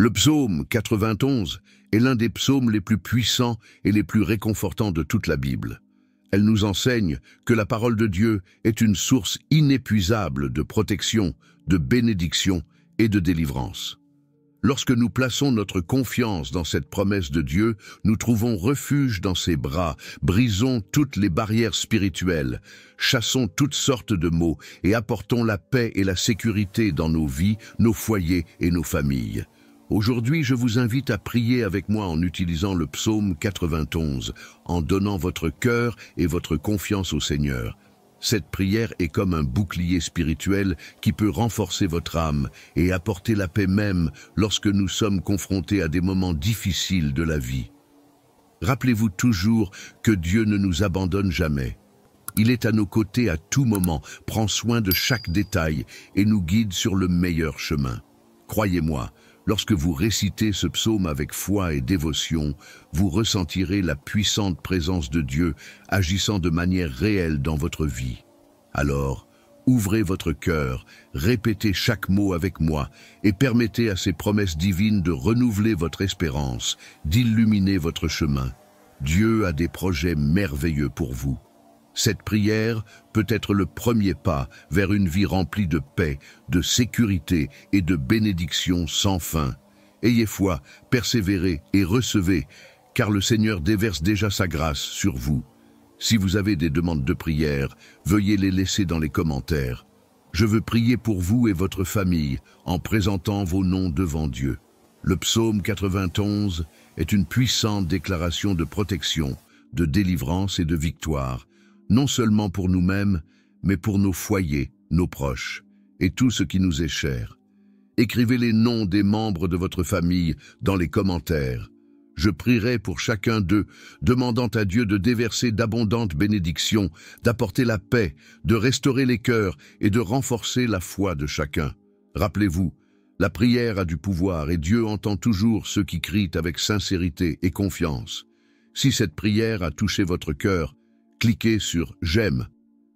Le psaume 91 est l'un des psaumes les plus puissants et les plus réconfortants de toute la Bible. Elle nous enseigne que la parole de Dieu est une source inépuisable de protection, de bénédiction et de délivrance. Lorsque nous plaçons notre confiance dans cette promesse de Dieu, nous trouvons refuge dans ses bras, brisons toutes les barrières spirituelles, chassons toutes sortes de maux et apportons la paix et la sécurité dans nos vies, nos foyers et nos familles. Aujourd'hui, je vous invite à prier avec moi en utilisant le psaume 91, en donnant votre cœur et votre confiance au Seigneur. Cette prière est comme un bouclier spirituel qui peut renforcer votre âme et apporter la paix même lorsque nous sommes confrontés à des moments difficiles de la vie. Rappelez-vous toujours que Dieu ne nous abandonne jamais. Il est à nos côtés à tout moment, prend soin de chaque détail et nous guide sur le meilleur chemin. Croyez-moi, lorsque vous récitez ce psaume avec foi et dévotion, vous ressentirez la puissante présence de Dieu agissant de manière réelle dans votre vie. Alors, ouvrez votre cœur, répétez chaque mot avec moi et permettez à ces promesses divines de renouveler votre espérance, d'illuminer votre chemin. Dieu a des projets merveilleux pour vous. Cette prière peut être le premier pas vers une vie remplie de paix, de sécurité et de bénédiction sans fin. Ayez foi, persévérez et recevez, car le Seigneur déverse déjà sa grâce sur vous. Si vous avez des demandes de prière, veuillez les laisser dans les commentaires. Je veux prier pour vous et votre famille en présentant vos noms devant Dieu. Le psaume 91 est une puissante déclaration de protection, de délivrance et de victoire, non seulement pour nous-mêmes, mais pour nos foyers, nos proches, et tout ce qui nous est cher. Écrivez les noms des membres de votre famille dans les commentaires. Je prierai pour chacun d'eux, demandant à Dieu de déverser d'abondantes bénédictions, d'apporter la paix, de restaurer les cœurs et de renforcer la foi de chacun. Rappelez-vous, la prière a du pouvoir et Dieu entend toujours ceux qui crient avec sincérité et confiance. Si cette prière a touché votre cœur, cliquez sur « J'aime ».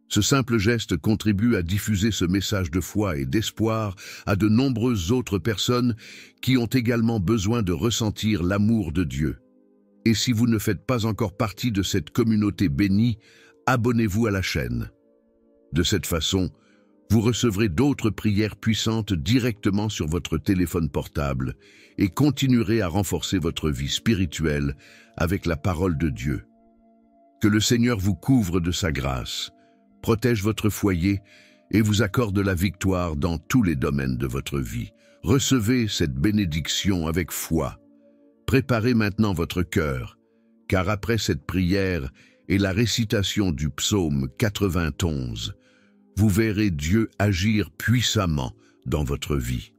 Ce simple geste contribue à diffuser ce message de foi et d'espoir à de nombreuses autres personnes qui ont également besoin de ressentir l'amour de Dieu. Et si vous ne faites pas encore partie de cette communauté bénie, abonnez-vous à la chaîne. De cette façon, vous recevrez d'autres prières puissantes directement sur votre téléphone portable et continuerez à renforcer votre vie spirituelle avec la parole de Dieu. Que le Seigneur vous couvre de sa grâce, protège votre foyer et vous accorde la victoire dans tous les domaines de votre vie. Recevez cette bénédiction avec foi. Préparez maintenant votre cœur, car après cette prière et la récitation du psaume 91, vous verrez Dieu agir puissamment dans votre vie.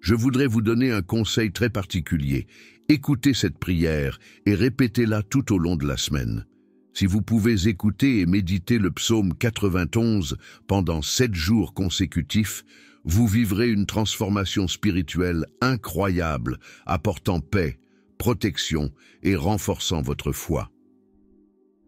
Je voudrais vous donner un conseil très particulier. Écoutez cette prière et répétez-la tout au long de la semaine. Si vous pouvez écouter et méditer le psaume 91 pendant 7 jours consécutifs, vous vivrez une transformation spirituelle incroyable, apportant paix, protection et renforçant votre foi.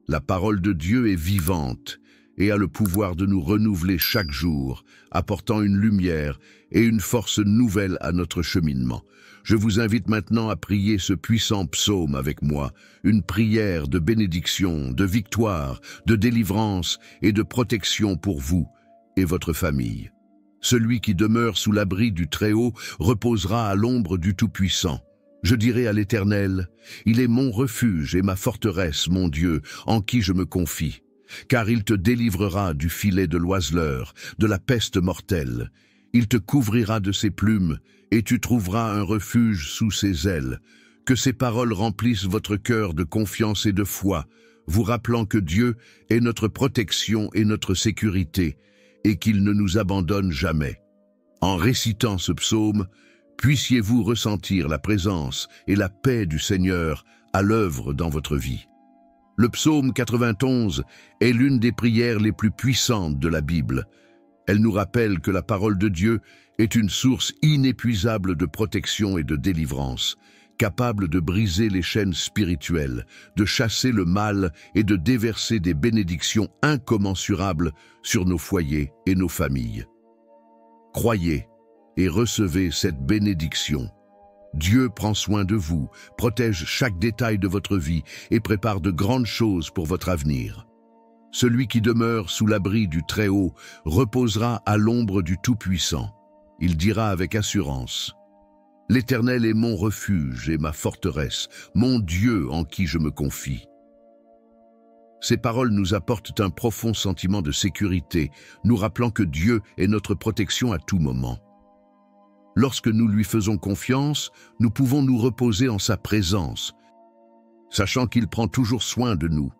La parole de Dieu est vivante et a le pouvoir de nous renouveler chaque jour, apportant une lumière et une force nouvelle à notre cheminement. Je vous invite maintenant à prier ce puissant psaume avec moi, une prière de bénédiction, de victoire, de délivrance et de protection pour vous et votre famille. Celui qui demeure sous l'abri du Très-Haut reposera à l'ombre du Tout-Puissant. Je dirai à l'Éternel, « Il est mon refuge et ma forteresse, mon Dieu, en qui je me confie. Car il te délivrera du filet de l'oiseleur, de la peste mortelle. Il te couvrira de ses plumes, et tu trouveras un refuge sous ses ailes. Que ces paroles remplissent votre cœur de confiance et de foi, vous rappelant que Dieu est notre protection et notre sécurité, et qu'il ne nous abandonne jamais. En récitant ce psaume, puissiez-vous ressentir la présence et la paix du Seigneur à l'œuvre dans votre vie. Le psaume 91 est l'une des prières les plus puissantes de la Bible. Elle nous rappelle que la parole de Dieu est une source inépuisable de protection et de délivrance, capable de briser les chaînes spirituelles, de chasser le mal et de déverser des bénédictions incommensurables sur nos foyers et nos familles. Croyez et recevez cette bénédiction. Dieu prend soin de vous, protège chaque détail de votre vie et prépare de grandes choses pour votre avenir. Celui qui demeure sous l'abri du Très-Haut reposera à l'ombre du Tout-Puissant. Il dira avec assurance: L'Éternel est mon refuge et ma forteresse, mon Dieu en qui je me confie. Ces paroles nous apportent un profond sentiment de sécurité, nous rappelant que Dieu est notre protection à tout moment. Lorsque nous lui faisons confiance, nous pouvons nous reposer en sa présence, sachant qu'il prend toujours soin de nous.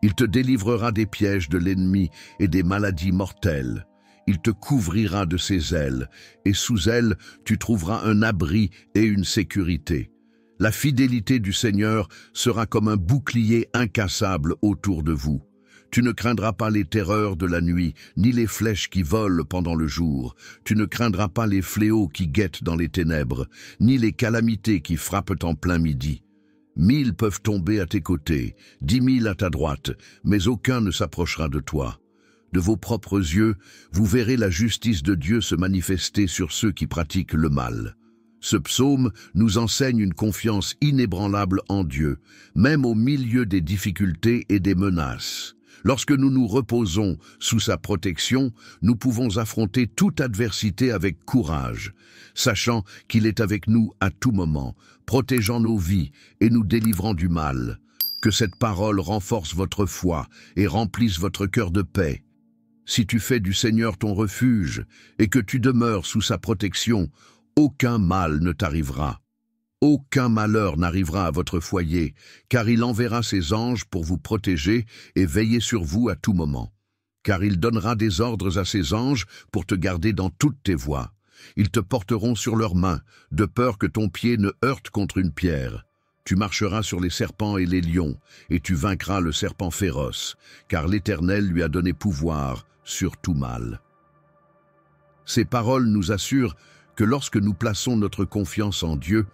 Il te délivrera des pièges de l'ennemi et des maladies mortelles. Il te couvrira de ses ailes, et sous elles, tu trouveras un abri et une sécurité. La fidélité du Seigneur sera comme un bouclier incassable autour de vous. Tu ne craindras pas les terreurs de la nuit, ni les flèches qui volent pendant le jour. Tu ne craindras pas les fléaux qui guettent dans les ténèbres, ni les calamités qui frappent en plein midi. 1000 peuvent tomber à tes côtés, 10 000 à ta droite, mais aucun ne s'approchera de toi. De vos propres yeux, vous verrez la justice de Dieu se manifester sur ceux qui pratiquent le mal. Ce psaume nous enseigne une confiance inébranlable en Dieu, même au milieu des difficultés et des menaces. Lorsque nous nous reposons sous sa protection, nous pouvons affronter toute adversité avec courage, sachant qu'il est avec nous à tout moment, protégeant nos vies et nous délivrant du mal. Que cette parole renforce votre foi et remplisse votre cœur de paix. Si tu fais du Seigneur ton refuge et que tu demeures sous sa protection, aucun mal ne t'arrivera. Aucun malheur n'arrivera à votre foyer, car il enverra ses anges pour vous protéger et veiller sur vous à tout moment. Car il donnera des ordres à ses anges pour te garder dans toutes tes voies. Ils te porteront sur leurs mains, de peur que ton pied ne heurte contre une pierre. Tu marcheras sur les serpents et les lions, et tu vaincras le serpent féroce, car l'Éternel lui a donné pouvoir sur tout mal. Ces paroles nous assurent que lorsque nous plaçons notre confiance en Dieu,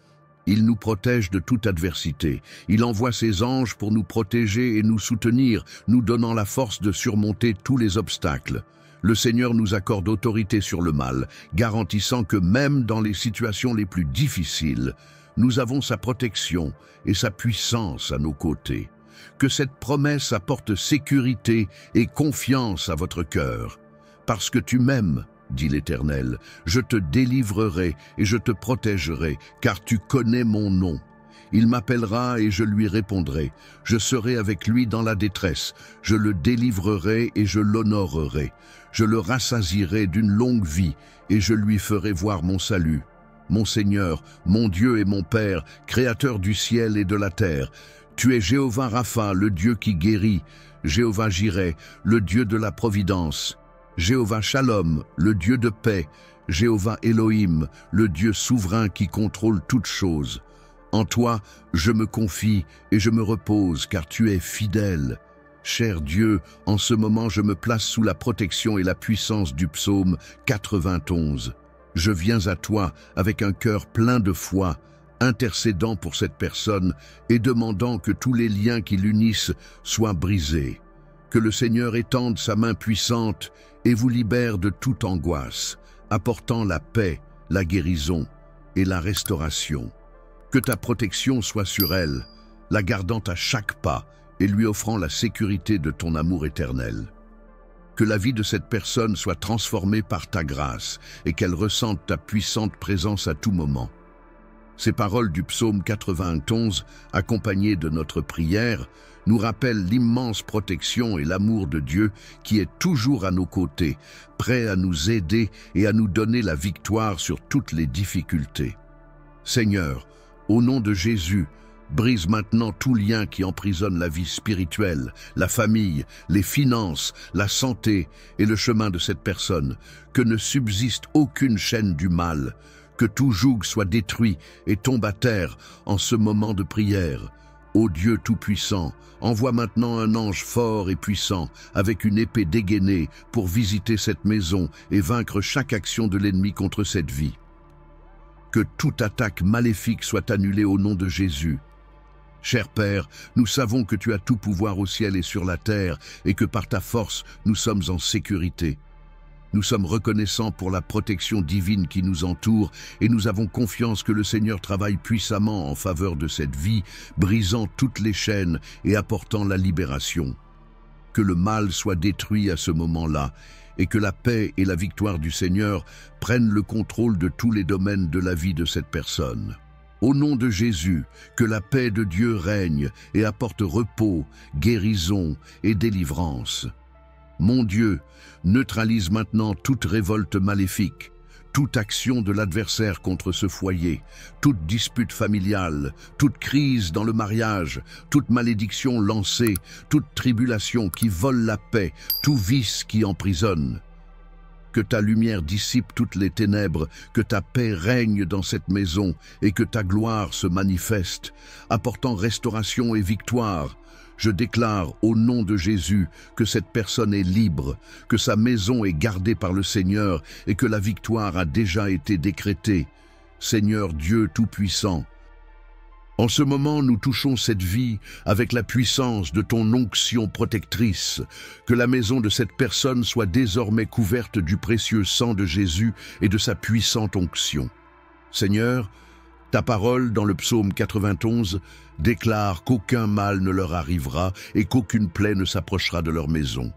il nous protège de toute adversité. Il envoie ses anges pour nous protéger et nous soutenir, nous donnant la force de surmonter tous les obstacles. Le Seigneur nous accorde autorité sur le mal, garantissant que même dans les situations les plus difficiles, nous avons sa protection et sa puissance à nos côtés. Que cette promesse apporte sécurité et confiance à votre cœur. Parce que tu m'aimes, dit l'Éternel, je te délivrerai et je te protégerai, car tu connais mon nom. Il m'appellera et je lui répondrai. Je serai avec lui dans la détresse. Je le délivrerai et je l'honorerai. Je le rassasierai d'une longue vie et je lui ferai voir mon salut. Mon Seigneur, mon Dieu et mon Père, Créateur du ciel et de la terre, tu es Jéhovah Rapha, le Dieu qui guérit, Jéhovah Jireh, le Dieu de la providence, Jéhovah Shalom, le Dieu de paix, Jéhovah Elohim, le Dieu souverain qui contrôle toutes choses. En toi, je me confie et je me repose, car tu es fidèle. Cher Dieu, en ce moment je me place sous la protection et la puissance du psaume 91. Je viens à toi avec un cœur plein de foi, intercédant pour cette personne et demandant que tous les liens qui l'unissent soient brisés. Que le Seigneur étende sa main puissante et vous libère de toute angoisse, apportant la paix, la guérison et la restauration. Que ta protection soit sur elle, la gardant à chaque pas et lui offrant la sécurité de ton amour éternel. Que la vie de cette personne soit transformée par ta grâce et qu'elle ressente ta puissante présence à tout moment. Ces paroles du psaume 91, accompagnées de notre prière, nous rappellent l'immense protection et l'amour de Dieu qui est toujours à nos côtés, prêt à nous aider et à nous donner la victoire sur toutes les difficultés. Seigneur, au nom de Jésus, brise maintenant tout lien qui emprisonne la vie spirituelle, la famille, les finances, la santé et le chemin de cette personne. Que ne subsiste aucune chaîne du mal, que tout joug soit détruit et tombe à terre en ce moment de prière. Ô Dieu Tout-Puissant, envoie maintenant un ange fort et puissant, avec une épée dégainée, pour visiter cette maison et vaincre chaque action de l'ennemi contre cette vie. Que toute attaque maléfique soit annulée au nom de Jésus. Cher Père, nous savons que tu as tout pouvoir au ciel et sur la terre, et que par ta force, nous sommes en sécurité. Nous sommes reconnaissants pour la protection divine qui nous entoure et nous avons confiance que le Seigneur travaille puissamment en faveur de cette vie, brisant toutes les chaînes et apportant la libération. Que le mal soit détruit à ce moment-là et que la paix et la victoire du Seigneur prennent le contrôle de tous les domaines de la vie de cette personne. Au nom de Jésus, que la paix de Dieu règne et apporte repos, guérison et délivrance. Mon Dieu, neutralise maintenant toute révolte maléfique, toute action de l'adversaire contre ce foyer, toute dispute familiale, toute crise dans le mariage, toute malédiction lancée, toute tribulation qui vole la paix, tout vice qui emprisonne. Que ta lumière dissipe toutes les ténèbres, que ta paix règne dans cette maison et que ta gloire se manifeste, apportant restauration et victoire. Je déclare au nom de Jésus que cette personne est libre, que sa maison est gardée par le Seigneur et que la victoire a déjà été décrétée. Seigneur Dieu Tout-Puissant, en ce moment, nous touchons cette vie avec la puissance de ton onction protectrice. Que la maison de cette personne soit désormais couverte du précieux sang de Jésus et de sa puissante onction. Seigneur, ta parole dans le psaume 91 déclare qu'aucun mal ne leur arrivera et qu'aucune plaie ne s'approchera de leur maison.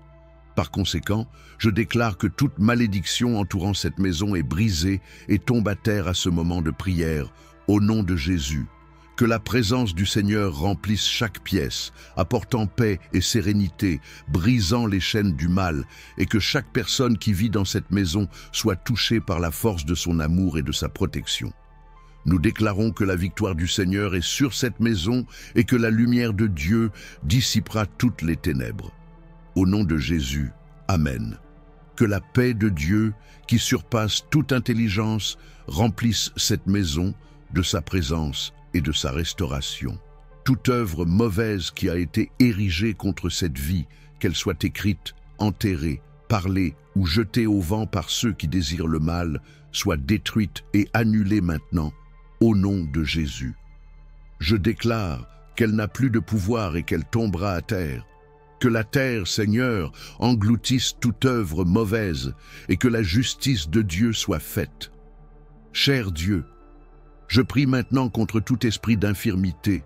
Par conséquent, je déclare que toute malédiction entourant cette maison est brisée et tombe à terre à ce moment de prière, au nom de Jésus. Que la présence du Seigneur remplisse chaque pièce, apportant paix et sérénité, brisant les chaînes du mal, et que chaque personne qui vit dans cette maison soit touchée par la force de son amour et de sa protection. Nous déclarons que la victoire du Seigneur est sur cette maison et que la lumière de Dieu dissipera toutes les ténèbres. Au nom de Jésus, Amen. Que la paix de Dieu, qui surpasse toute intelligence, remplisse cette maison de sa présence et de sa restauration. Toute œuvre mauvaise qui a été érigée contre cette vie, qu'elle soit écrite, enterrée, parlée ou jetée au vent par ceux qui désirent le mal, soit détruite et annulée maintenant, au nom de Jésus. Je déclare qu'elle n'a plus de pouvoir et qu'elle tombera à terre. Que la terre, Seigneur, engloutisse toute œuvre mauvaise et que la justice de Dieu soit faite. Cher Dieu, je prie maintenant contre tout esprit d'infirmité,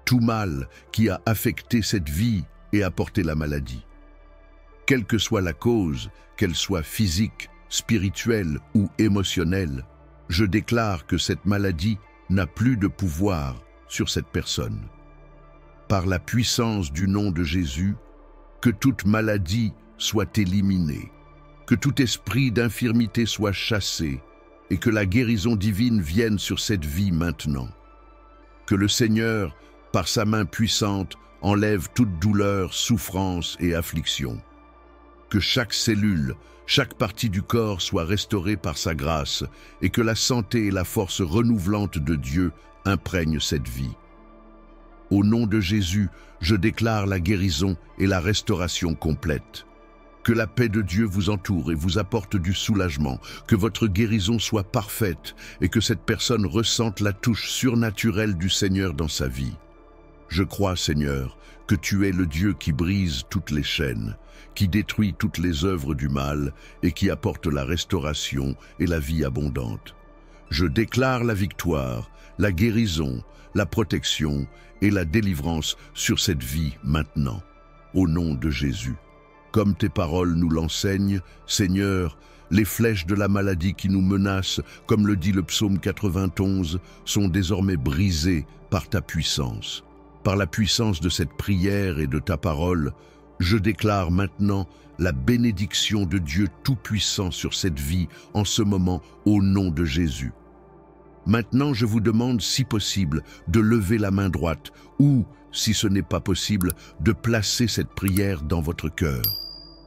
tout mal qui a affecté cette vie et apporté la maladie. Quelle que soit la cause, qu'elle soit physique, spirituelle ou émotionnelle, je déclare que cette maladie n'a plus de pouvoir sur cette personne. Par la puissance du nom de Jésus, que toute maladie soit éliminée, que tout esprit d'infirmité soit chassé, et que la guérison divine vienne sur cette vie maintenant. Que le Seigneur, par sa main puissante, enlève toute douleur, souffrance et affliction. Que chaque cellule, chaque partie du corps soit restaurée par sa grâce et que la santé et la force renouvelante de Dieu imprègnent cette vie. Au nom de Jésus, je déclare la guérison et la restauration complète. Que la paix de Dieu vous entoure et vous apporte du soulagement, que votre guérison soit parfaite et que cette personne ressente la touche surnaturelle du Seigneur dans sa vie. Je crois, Seigneur, que tu es le Dieu qui brise toutes les chaînes, qui détruit toutes les œuvres du mal et qui apporte la restauration et la vie abondante. Je déclare la victoire, la guérison, la protection et la délivrance sur cette vie maintenant, au nom de Jésus. Comme tes paroles nous l'enseignent, Seigneur, les flèches de la maladie qui nous menacent, comme le dit le psaume 91, sont désormais brisées par ta puissance. Par la puissance de cette prière et de ta parole, je déclare maintenant la bénédiction de Dieu Tout-Puissant sur cette vie en ce moment au nom de Jésus. Maintenant, je vous demande, si possible, de lever la main droite ou, si ce n'est pas possible, de placer cette prière dans votre cœur.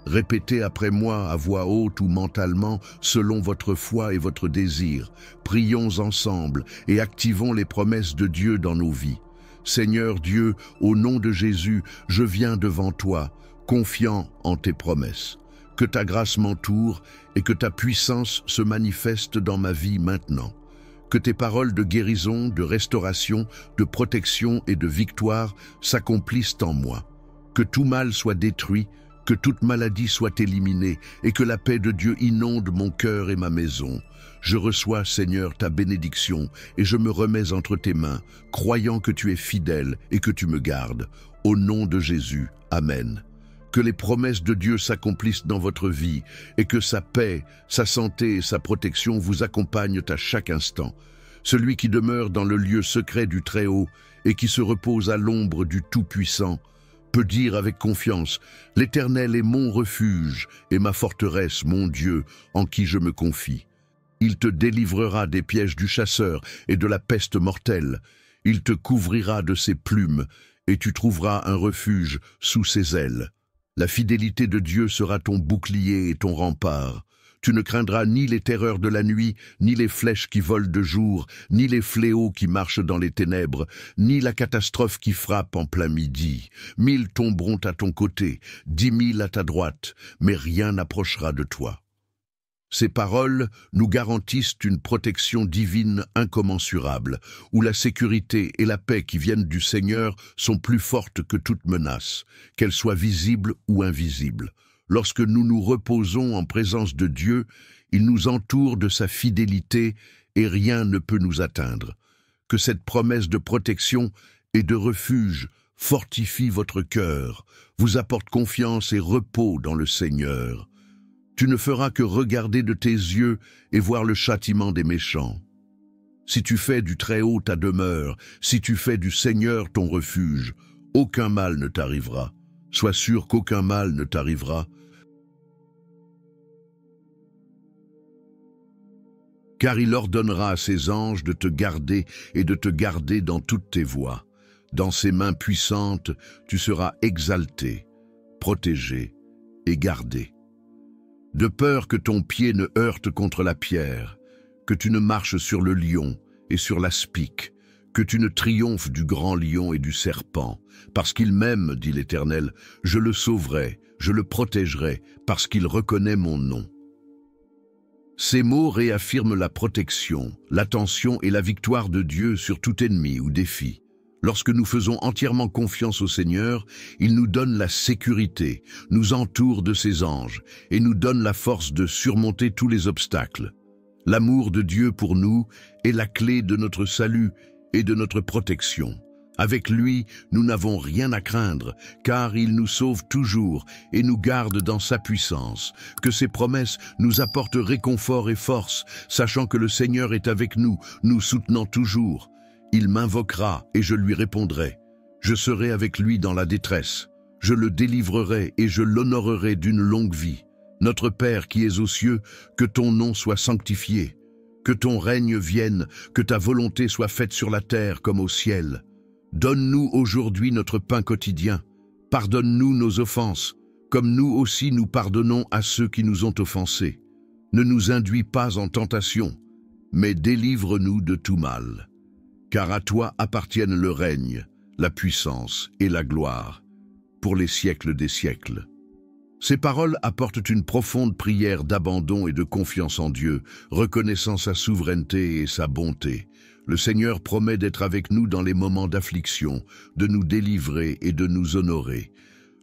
Répétez après moi à voix haute ou mentalement, selon votre foi et votre désir. Prions ensemble et activons les promesses de Dieu dans nos vies. Seigneur Dieu, au nom de Jésus, je viens devant toi, confiant en tes promesses. Que ta grâce m'entoure et que ta puissance se manifeste dans ma vie maintenant. Que tes paroles de guérison, de restauration, de protection et de victoire s'accomplissent en moi. Que tout mal soit détruit, Que toute maladie soit éliminée et que la paix de Dieu inonde mon cœur et ma maison. Je reçois, Seigneur, ta bénédiction et je me remets entre tes mains, croyant que tu es fidèle et que tu me gardes. Au nom de Jésus, Amen. Que les promesses de Dieu s'accomplissent dans votre vie et que sa paix, sa santé et sa protection vous accompagnent à chaque instant. Celui qui demeure dans le lieu secret du Très-Haut et qui se repose à l'ombre du Tout-Puissant peut dire avec confiance, « L'Éternel est mon refuge et ma forteresse, mon Dieu, en qui je me confie. Il te délivrera des pièges du chasseur et de la peste mortelle. Il te couvrira de ses plumes et tu trouveras un refuge sous ses ailes. La fidélité de Dieu sera ton bouclier et ton rempart. Tu ne craindras ni les terreurs de la nuit, ni les flèches qui volent de jour, ni les fléaux qui marchent dans les ténèbres, ni la catastrophe qui frappe en plein midi. 1000 tomberont à ton côté, 10 000 à ta droite, mais rien n'approchera de toi. » Ces paroles nous garantissent une protection divine incommensurable, où la sécurité et la paix qui viennent du Seigneur sont plus fortes que toute menace, qu'elle soit visible ou invisible. Lorsque nous nous reposons en présence de Dieu, il nous entoure de sa fidélité et rien ne peut nous atteindre. Que cette promesse de protection et de refuge fortifie votre cœur, vous apporte confiance et repos dans le Seigneur. Tu ne feras que regarder de tes yeux et voir le châtiment des méchants. Si tu fais du Très-Haut ta demeure, si tu fais du Seigneur ton refuge, aucun mal ne t'arrivera. Sois sûr qu'aucun mal ne t'arrivera, car il ordonnera à ses anges de te garder et de te garder dans toutes tes voies. Dans ses mains puissantes, tu seras exalté, protégé et gardé. De peur que ton pied ne heurte contre la pierre, que tu ne marches sur le lion et sur l'aspic, que tu ne triomphes du grand lion et du serpent. Parce qu'il m'aime, dit l'Éternel, je le sauverai, je le protégerai, parce qu'il reconnaît mon nom. Ces mots réaffirment la protection, l'attention et la victoire de Dieu sur tout ennemi ou défi. Lorsque nous faisons entièrement confiance au Seigneur, il nous donne la sécurité, nous entoure de ses anges et nous donne la force de surmonter tous les obstacles. L'amour de Dieu pour nous est la clé de notre salut et de notre protection. Avec lui, nous n'avons rien à craindre, car il nous sauve toujours et nous garde dans sa puissance. Que ses promesses nous apportent réconfort et force, sachant que le Seigneur est avec nous, nous soutenant toujours. Il m'invoquera et je lui répondrai. Je serai avec lui dans la détresse. Je le délivrerai et je l'honorerai d'une longue vie. Notre Père qui es aux cieux, que ton nom soit sanctifié. Que ton règne vienne, que ta volonté soit faite sur la terre comme au ciel. Donne-nous aujourd'hui notre pain quotidien. Pardonne-nous nos offenses, comme nous aussi nous pardonnons à ceux qui nous ont offensés. Ne nous induis pas en tentation, mais délivre-nous de tout mal. Car à toi appartiennent le règne, la puissance et la gloire, pour les siècles des siècles. Ces paroles apportent une profonde prière d'abandon et de confiance en Dieu, reconnaissant sa souveraineté et sa bonté. Le Seigneur promet d'être avec nous dans les moments d'affliction, de nous délivrer et de nous honorer.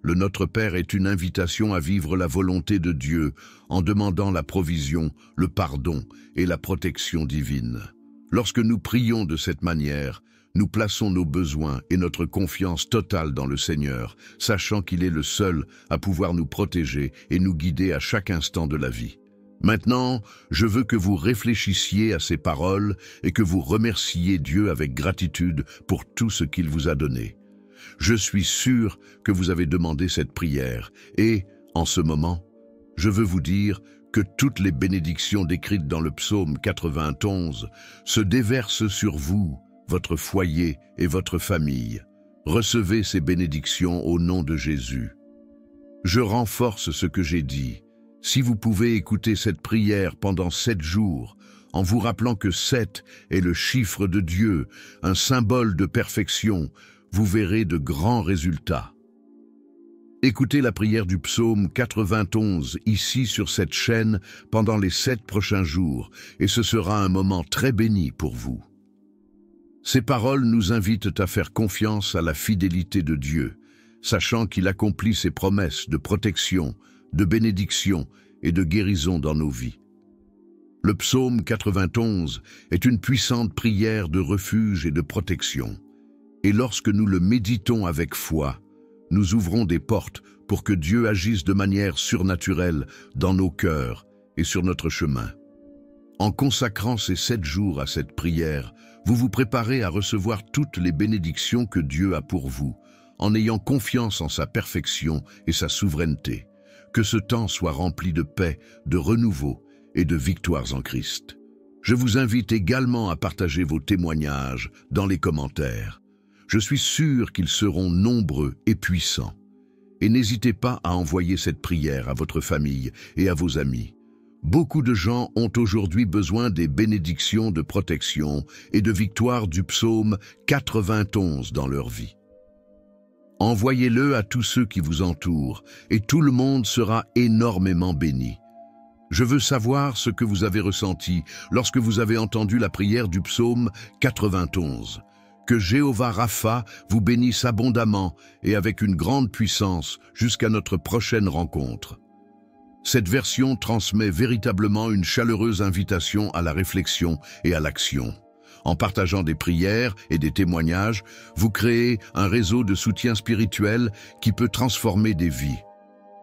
Le Notre Père est une invitation à vivre la volonté de Dieu en demandant la provision, le pardon et la protection divine. Lorsque nous prions de cette manière, nous plaçons nos besoins et notre confiance totale dans le Seigneur, sachant qu'il est le seul à pouvoir nous protéger et nous guider à chaque instant de la vie. Maintenant, je veux que vous réfléchissiez à ces paroles et que vous remerciez Dieu avec gratitude pour tout ce qu'il vous a donné. Je suis sûr que vous avez demandé cette prière et, en ce moment, je veux vous dire que toutes les bénédictions décrites dans le psaume 91 se déversent sur vous, votre foyer et votre famille. Recevez ces bénédictions au nom de Jésus. Je renforce ce que j'ai dit. Si vous pouvez écouter cette prière pendant 7 jours, en vous rappelant que 7 est le chiffre de Dieu, un symbole de perfection, vous verrez de grands résultats. Écoutez la prière du psaume 91 ici sur cette chaîne pendant les 7 prochains jours, et ce sera un moment très béni pour vous. Ces paroles nous invitent à faire confiance à la fidélité de Dieu. sachant qu'il accomplit ses promesses de protection, de bénédiction et de guérison dans nos vies. Le psaume 91 est une puissante prière de refuge et de protection. Et lorsque nous le méditons avec foi, nous ouvrons des portes pour que Dieu agisse de manière surnaturelle dans nos cœurs et sur notre chemin. En consacrant ces 7 jours à cette prière, vous vous préparez à recevoir toutes les bénédictions que Dieu a pour vous, en ayant confiance en sa perfection et sa souveraineté. Que ce temps soit rempli de paix, de renouveau et de victoires en Christ. Je vous invite également à partager vos témoignages dans les commentaires. Je suis sûr qu'ils seront nombreux et puissants. Et n'hésitez pas à envoyer cette prière à votre famille et à vos amis. Beaucoup de gens ont aujourd'hui besoin des bénédictions de protection et de victoire du psaume 91 dans leur vie. Envoyez-le à tous ceux qui vous entourent et tout le monde sera énormément béni. Je veux savoir ce que vous avez ressenti lorsque vous avez entendu la prière du psaume 91. Que Jéhovah Rapha vous bénisse abondamment et avec une grande puissance jusqu'à notre prochaine rencontre. Cette version transmet véritablement une chaleureuse invitation à la réflexion et à l'action. En partageant des prières et des témoignages, vous créez un réseau de soutien spirituel qui peut transformer des vies.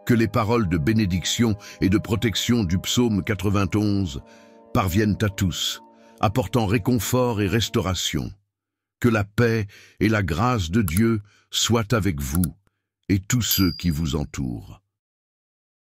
Que les paroles de bénédiction et de protection du psaume 91 parviennent à tous, apportant réconfort et restauration. Que la paix et la grâce de Dieu soient avec vous et tous ceux qui vous entourent.